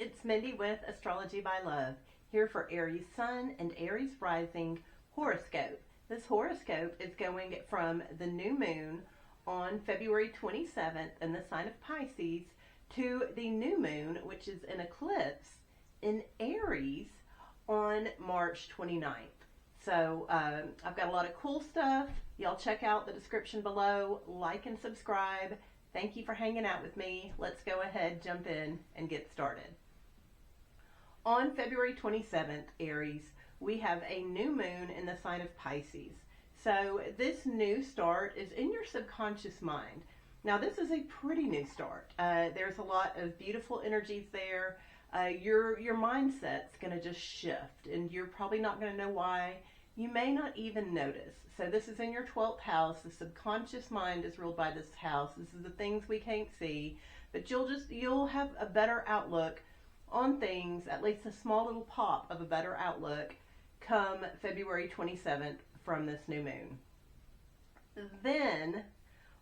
it's Mindy with Astrology by Love, here for Aries Sun and Aries Rising horoscope. This horoscope is going from the new moon on February 27th in the sign of Pisces to the new moon, which is an eclipse in Aries on March 29th. So I've got a lot of cool stuff. Y'all check out the description below, like and subscribe. Thank you for hanging out with me. Let's go ahead, jump in, and get started. On February 27th, Aries, we have a new moon in the sign of Pisces. So this new start is in your subconscious mind. Now, this is a pretty new start. There's a lot of beautiful energies there. Your mindset's going to just shift, and you're probably not going to know why. You may not even notice. So this is in your 12th house. The subconscious mind is ruled by this house. This is the things we can't see, but you'll have a better outlook on things, at least a small little pop of a better outlook come February 27th from this new moon. Then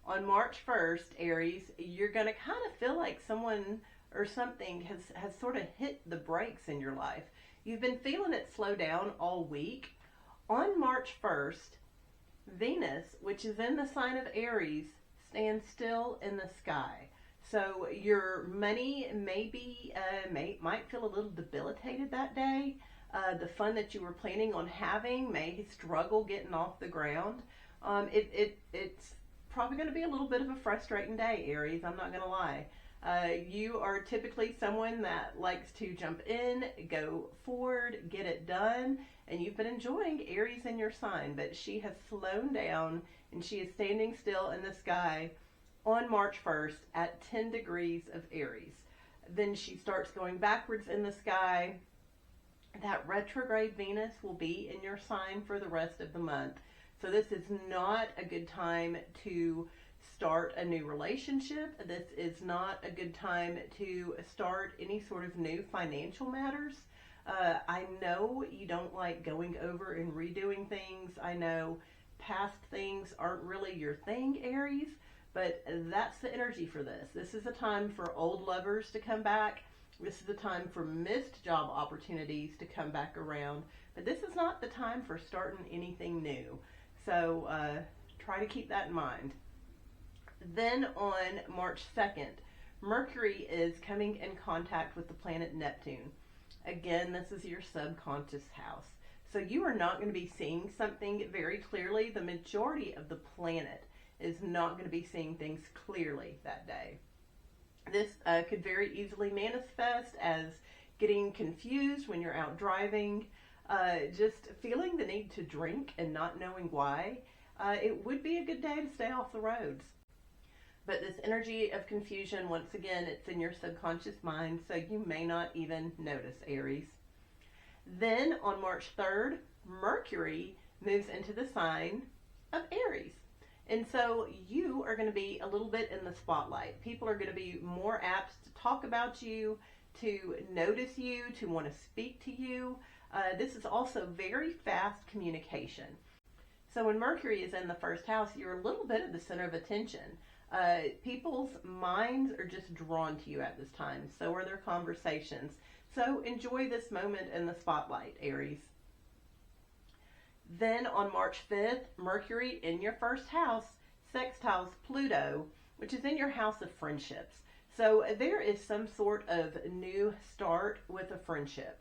on March 1st, Aries, you're going to kind of feel like someone or something has sort of hit the brakes in your life. You've been feeling it slow down all week. On March 1st, Venus, which is in the sign of Aries, stands still in the sky. So your money might feel a little debilitated that day. The fun that you were planning on having may struggle getting off the ground. It's probably going to be a little bit of a frustrating day, Aries. I'm not going to lie. You are typically someone that likes to jump in, go forward, get it done, and you've been enjoying Aries in your sign, but she has slowed down and she is standing still in the sky on March 1st at 10 degrees of Aries. Then she starts going backwards in the sky. That retrograde Venus will be in your sign for the rest of the month. So this is not a good time to start a new relationship. This is not a good time to start any sort of new financial matters. I know you don't like going over and redoing things. I know past things aren't really your thing, Aries, but that's the energy for this. This is a time for old lovers to come back. This is a time for missed job opportunities to come back around. But this is not the time for starting anything new. So try to keep that in mind. Then on March 2nd, Mercury is coming in contact with the planet Neptune. Again, this is your subconscious house. So you are not going to be seeing something very clearly. The majority of the planet is not going to be seeing things clearly that day. This could very easily manifest as getting confused when you're out driving, just feeling the need to drink and not knowing why. It would be a good day to stay off the roads. But this energy of confusion, once again, it's in your subconscious mind, so you may not even notice, Aries. Then on March 3rd, Mercury moves into the sign of Aries. And so you are going to be a little bit in the spotlight. People are going to be more apt to talk about you, to notice you, to want to speak to you. This is also very fast communication. So when Mercury is in the first house, you're a little bit at the center of attention. People's minds are just drawn to you at this time. So are their conversations. So enjoy this moment in the spotlight, Aries. Then on March 5th, Mercury in your first house sextiles Pluto, which is in your house of friendships. So there is some sort of new start with a friendship.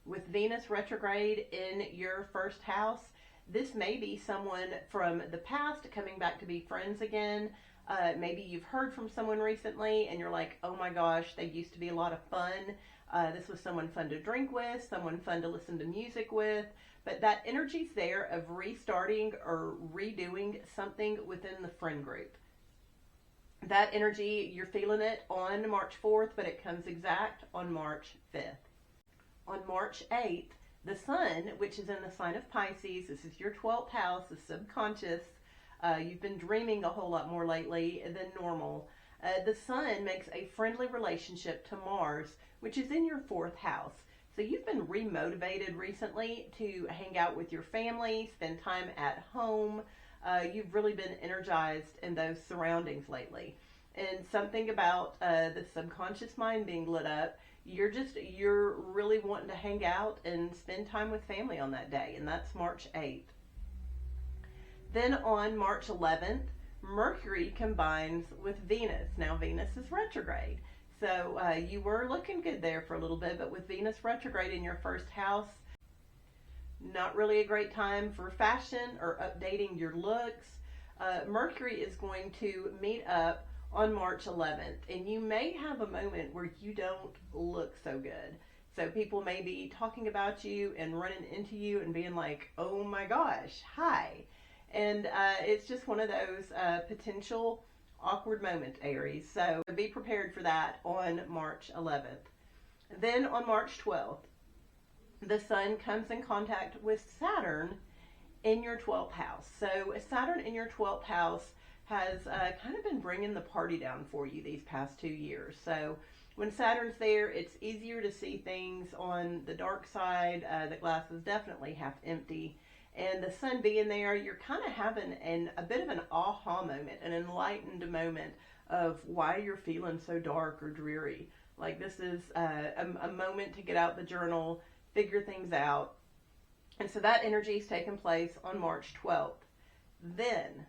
With Venus retrograde in your first house, this may be someone from the past coming back to be friends again. Maybe you've heard from someone recently and you're like, oh my gosh, they used to be a lot of fun. This was someone fun to drink with, someone fun to listen to music with. But that energy's there of restarting or redoing something within the friend group. That energy, you're feeling it on March 4th, but it comes exact on March 5th. On March 8th, the sun, which is in the sign of Pisces, this is your 12th house, the subconscious. You've been dreaming a whole lot more lately than normal. The sun makes a friendly relationship to Mars, which is in your 4th house. So you've been remotivated recently to hang out with your family, spend time at home. You've really been energized in those surroundings lately. and something about the subconscious mind being lit up. You're really wanting to hang out and spend time with family on that day, and that's March 8th. Then on March 11th, Mercury combines with Venus. Now Venus is retrograde, so you were looking good there for a little bit, but with Venus retrograde in your first house, not really a great time for fashion or updating your looks. Mercury is going to meet up on March 11th, and you may have a moment where you don't look so good. So people may be talking about you and running into you and being like, oh my gosh, hi. And it's just one of those potential awkward moments, Aries. So be prepared for that on March 11th. Then on March 12th, the sun comes in contact with Saturn in your 12th house. So Saturn in your 12th house has kind of been bringing the party down for you these past 2 years. So when Saturn's there, it's easier to see things on the dark side. The glass is definitely half empty. And the sun being there, you're kind of having a bit of an aha moment, an enlightened moment of why you're feeling so dark or dreary. Like this is a moment to get out the journal, figure things out. And so that energy is taking place on March 12th. Then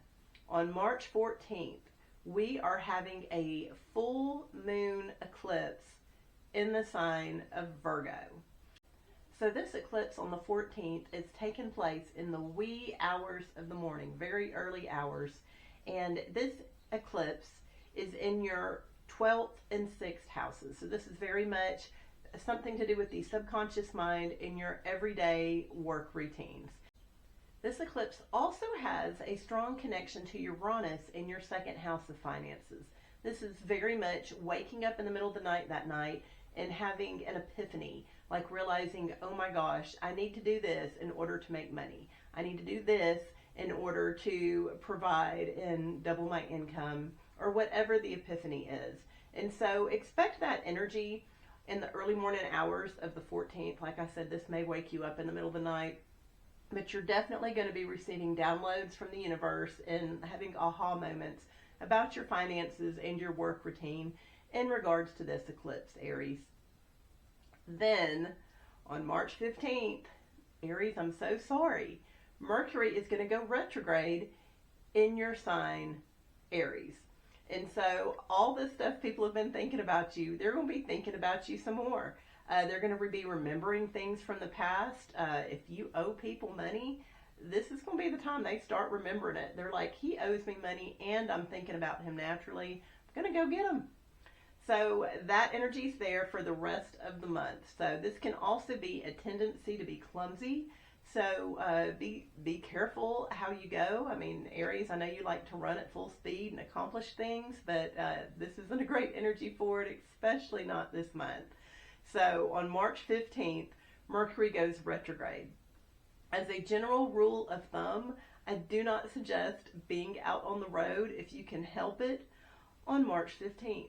on March 14th, we are having a full moon eclipse in the sign of Virgo. So this eclipse on the 14th is taking place in the wee hours of the morning, very early hours. And this eclipse is in your 12th and 6th houses. So this is very much something to do with the subconscious mind in your everyday work routines. This eclipse also has a strong connection to Uranus in your second house of finances. This is very much waking up in the middle of the night that night and having an epiphany, like realizing, oh my gosh, I need to do this in order to make money. I need to do this in order to provide and double my income, or whatever the epiphany is. And so expect that energy in the early morning hours of the 14th. Like I said, this may wake you up in the middle of the night, but you're definitely going to be receiving downloads from the universe and having aha moments about your finances and your work routine in regards to this eclipse, Aries. Then on March 15th, Aries, I'm so sorry, Mercury is going to go retrograde in your sign, Aries. And so all this stuff people have been thinking about you, they're going to be thinking about you some more. They're going to be remembering things from the past. If you owe people money, this is going to be the time they start remembering it. They're like, he owes me money and I'm thinking about him naturally. I'm going to go get him. So that energy's there for the rest of the month. So this can also be a tendency to be clumsy. So be careful how you go. I mean, Aries, I know you like to run at full speed and accomplish things, but this isn't a great energy for it, especially not this month. So on March 15th, Mercury goes retrograde. As a general rule of thumb, I do not suggest being out on the road if you can help it on March 15th.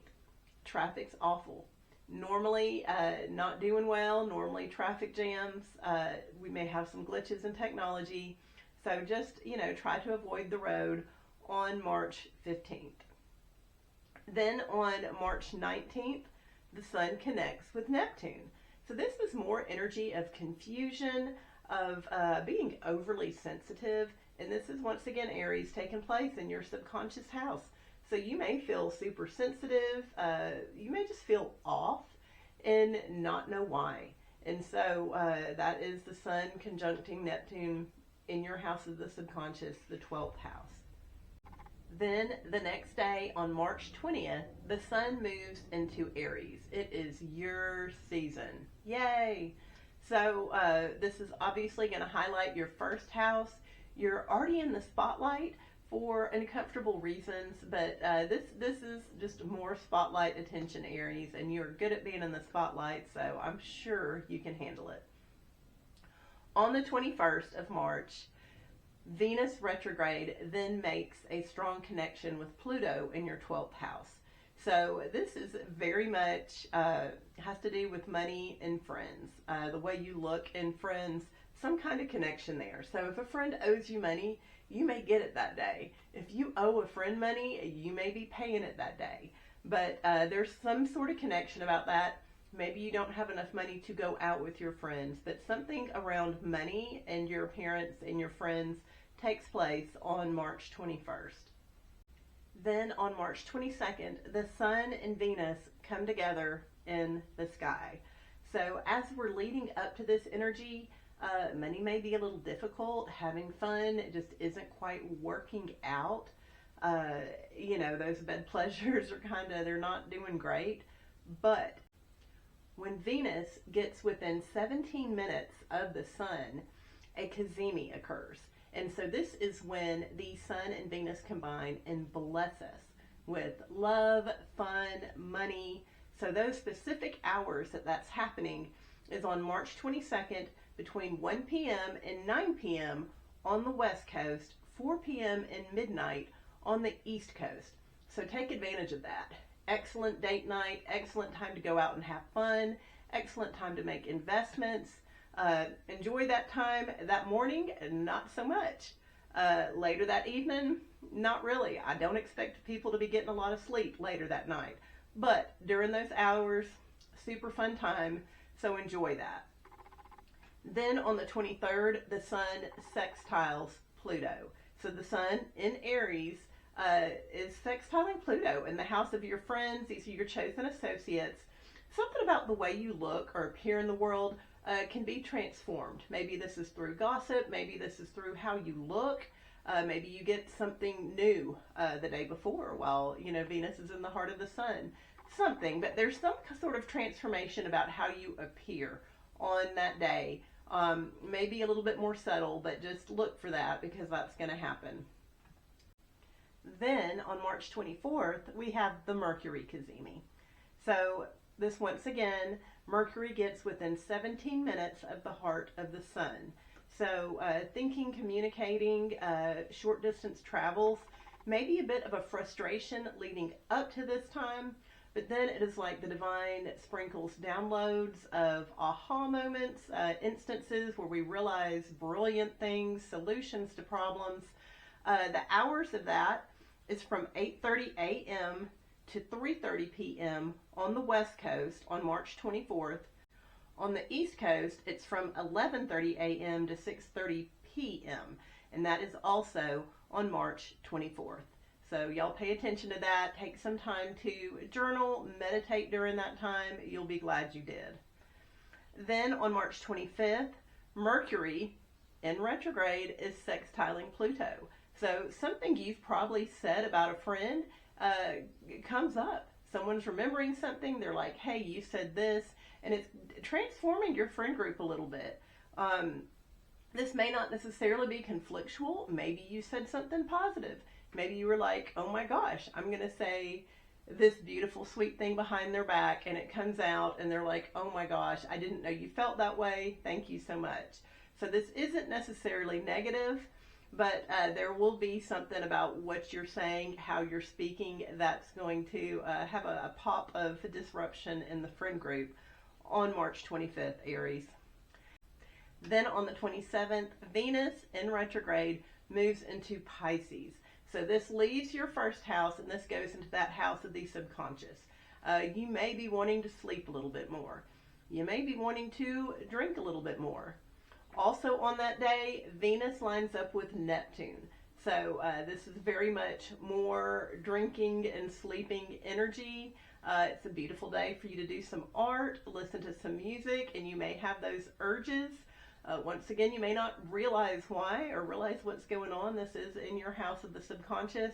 Traffic's awful. Normally not doing well, normally traffic jams. We may have some glitches in technology. So just, try to avoid the road on March 15th. Then on March 19th, the sun connects with Neptune. So this is more energy of confusion, of being overly sensitive. And this is once again Aries taking place in your subconscious house. So you may feel super sensitive. You may just feel off and not know why. And so that is the sun conjuncting Neptune in your house of the subconscious, the 12th house. Then the next day on March 20th, the sun moves into Aries. It is your season. Yay! So this is obviously going to highlight your first house. You're already in the spotlight for uncomfortable reasons, but this is just more spotlight attention, Aries, and you're good at being in the spotlight, so I'm sure you can handle it. On the 21st of March, Venus retrograde then makes a strong connection with Pluto in your 12th house. So this is very much has to do with money and friends, the way you look and friends, some kind of connection there. So if a friend owes you money, you may get it that day. If you owe a friend money, you may be paying it that day. But there's some sort of connection about that. Maybe you don't have enough money to go out with your friends, but something around money and your parents and your friends takes place on March 21st. Then on March 22nd, the Sun and Venus come together in the sky. So as we're leading up to this energy, money may be a little difficult. Having fun just isn't quite working out. Those bed pleasures are they're not doing great. But when Venus gets within 17 minutes of the Sun, a cazimi occurs. And so this is when the Sun and Venus combine and bless us with love, fun, money. So those specific hours that's happening is on March 22nd between 1 p.m. and 9 p.m. on the West Coast, 4 p.m. and midnight on the East Coast. So take advantage of that. Excellent date night, excellent time to go out and have fun, excellent time to make investments. Enjoy that time that morning, not so much. Later that evening, not really. I don't expect people to be getting a lot of sleep later that night. But during those hours, super fun time, so enjoy that. Then on the 23rd, the Sun sextiles Pluto. So the Sun in Aries is sextiling Pluto in the house of your friends. These are your chosen associates. Something about the way you look or appear in the world can be transformed. Maybe this is through gossip. Maybe this is through how you look. Maybe you get something new the day before while, Venus is in the heart of the Sun. Something, but there's some sort of transformation about how you appear on that day. Maybe a little bit more subtle, but just look for that because that's going to happen. Then on March 24th, we have the Mercury cazimi. So this once again, Mercury gets within 17 minutes of the heart of the Sun. So thinking, communicating, short distance travels, maybe a bit of a frustration leading up to this time, but then it is like the divine sprinkles downloads of aha moments, instances where we realize brilliant things, solutions to problems. The hours of that is from 8:30 a.m. to 3:30 p.m. on the West Coast on March 24th. On the East Coast, it's from 11:30 a.m. to 6:30 p.m. and that is also on March 24th. So y'all pay attention to that. Take some time to journal, meditate during that time. You'll be glad you did. Then on March 25th, Mercury in retrograde is sextiling Pluto. So something you've probably said about a friend comes up. Someone's remembering something. They're like, hey, you said this. And it's transforming your friend group a little bit. This may not necessarily be conflictual. Maybe you said something positive. Maybe you were like, oh my gosh, I'm going to say this beautiful, sweet thing behind their back. And it comes out and they're like, oh my gosh, I didn't know you felt that way. Thank you so much. So this isn't necessarily negative, but there will be something about what you're saying, how you're speaking, that's going to have a pop of disruption in the friend group on March 25th, Aries. Then on the 27th, Venus in retrograde moves into Pisces. So this leaves your first house and this goes into that house of the subconscious. You may be wanting to sleep a little bit more. You may be wanting to drink a little bit more. Also on that day, Venus lines up with Neptune. So this is very much more drinking and sleeping energy. It's a beautiful day for you to do some art, listen to some music, and you may have those urges. Once again, you may not realize why or realize what's going on. This is in your house of the subconscious.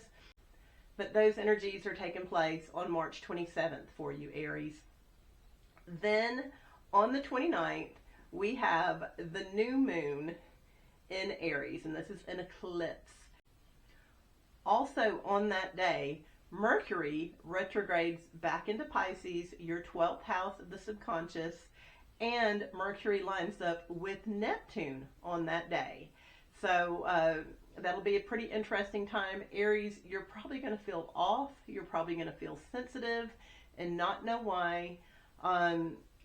But those energies are taking place on March 27th for you, Aries. Then on the 29th, we have the new moon in Aries, and this is an eclipse. Also on that day, Mercury retrogrades back into Pisces, your 12th house of the subconscious, and Mercury lines up with Neptune on that day. So that'll be a pretty interesting time. Aries, you're probably going to feel off. You're probably going to feel sensitive and not know why.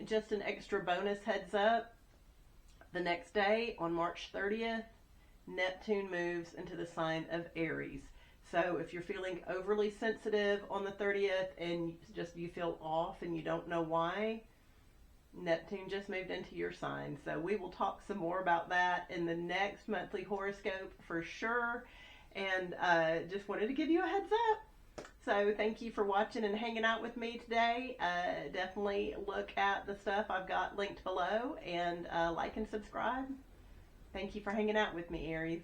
Just an extra bonus heads up. The next day, on March 30th, Neptune moves into the sign of Aries. So if you're feeling overly sensitive on the 30th and just you feel off and you don't know why, Neptune just moved into your sign. So we will talk some more about that in the next monthly horoscope for sure. And just wanted to give you a heads up. So thank you for watching and hanging out with me today. Definitely look at the stuff I've got linked below and like and subscribe. Thank you for hanging out with me, Aries.